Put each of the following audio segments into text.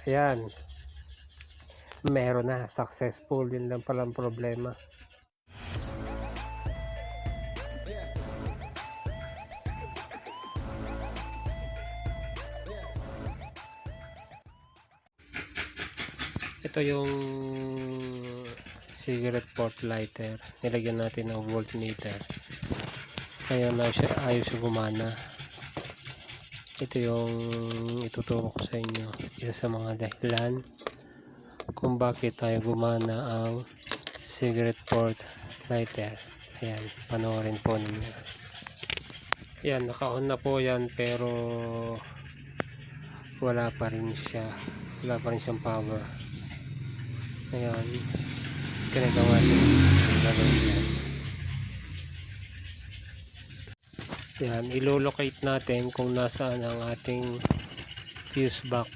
Ayan, meron na, successful. Yun lang palang problema. Ito yung cigarette port lighter, nilagyan natin ng voltmeter. Ngayon ayos siya gumana. Ito yung ituturo ko sa inyo, isa sa mga dahilan kung bakit tayo gumana ang cigarette port lighter. Ayan, panoorin po ninyo. Ayan, naka-on na po yan, pero wala pa rin siyang power. Ayan, ginagawa din gagawin yan. Yan, ilolocate natin kung nasaan ang ating fuse box,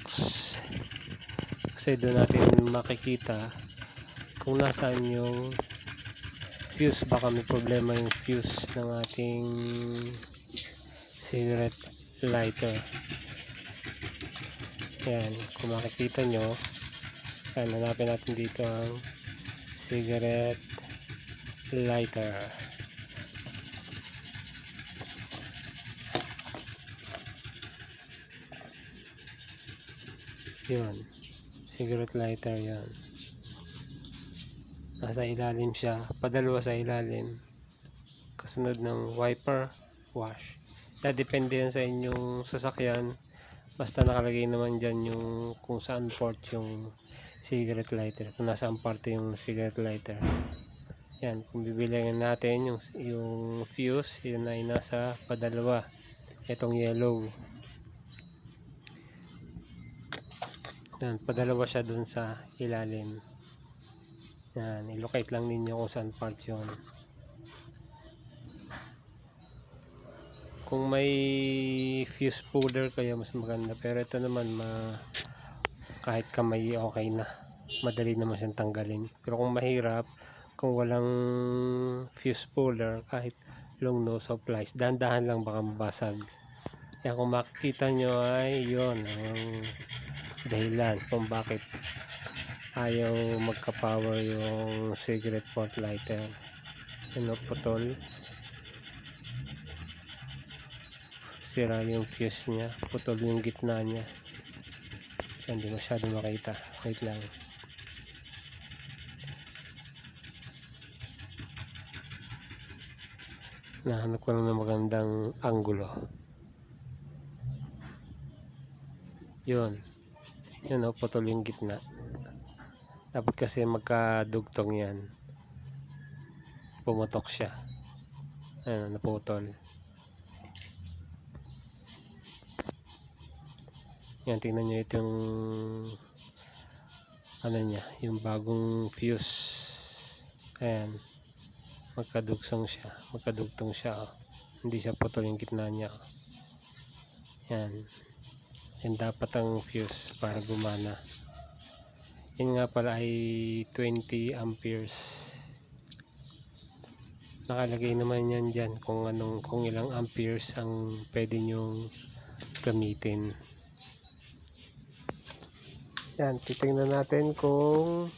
kasi doon natin makikita kung nasaan yung fuse. Baka may problema yung fuse ng ating cigarette lighter. Yan, kung makikita nyo, yan, hanapin natin dito ang cigarette lighter. Yun, cigarette lighter yan. Nasa ilalim siya, padalawa sa ilalim, kasunod ng wiper, wash. Depende yan sa inyong sasakyan, basta nakalagay naman dyan yung kung saan port yung cigarette lighter, kung nasaan parte yung cigarette lighter. Yan, kung bibilihan natin yung fuse, yun ay nasa padalawa, itong yellow. Yan, padalawa siya dun sa ilalim. Yan, ilocate lang ninyo kung saan part yun. Kung may fuse puller kayo, mas maganda. Pero ito naman, kahit kamay okay na, madali naman siyang tanggalin. Pero kung mahirap, kung walang fuse puller, kahit long nose o plies, dahan-dahan lang, baka mabasag. Yan, kung makikita nyo ay yun ang dahilan kung bakit ayaw magka-power yung cigarette port lighter. Ano, putol, sira yung fuse nya, putol yung gitna nya. Hindi masyado makita, wait lang. Nahanap ko lang ng magandang anggulo. Yun, o, putol yung gitna. Dapat kasi magkadugtong yan, pumutok siya. Ayun, naputol. Yan, tingnan nyo itong ano nya, yung bagong fuse. Ayan, magkadugtong siya, oh. Hindi siya putol yung gitna nya, oh. Yan, yan dapat ang fuse para gumana. Yan nga pala ay 20 amperes. Nakalagay naman yan dyan kung ilang amperes ang pwede nyong gamitin. Yan, titingnan natin kung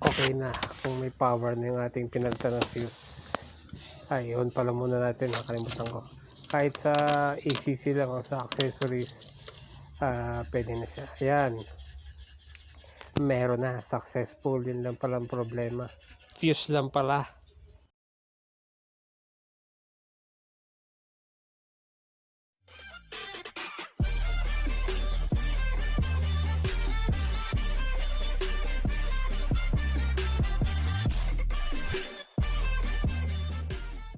okay na, kung may power na yung ating pinalitan ng fuse. Ay, yun pala muna natin, nakalimutan ko. Kahit sa ACC lang o sa accessories, pwede na siya. Ayan, meron na, successful. Yun lang palang problema, fuse lang pala.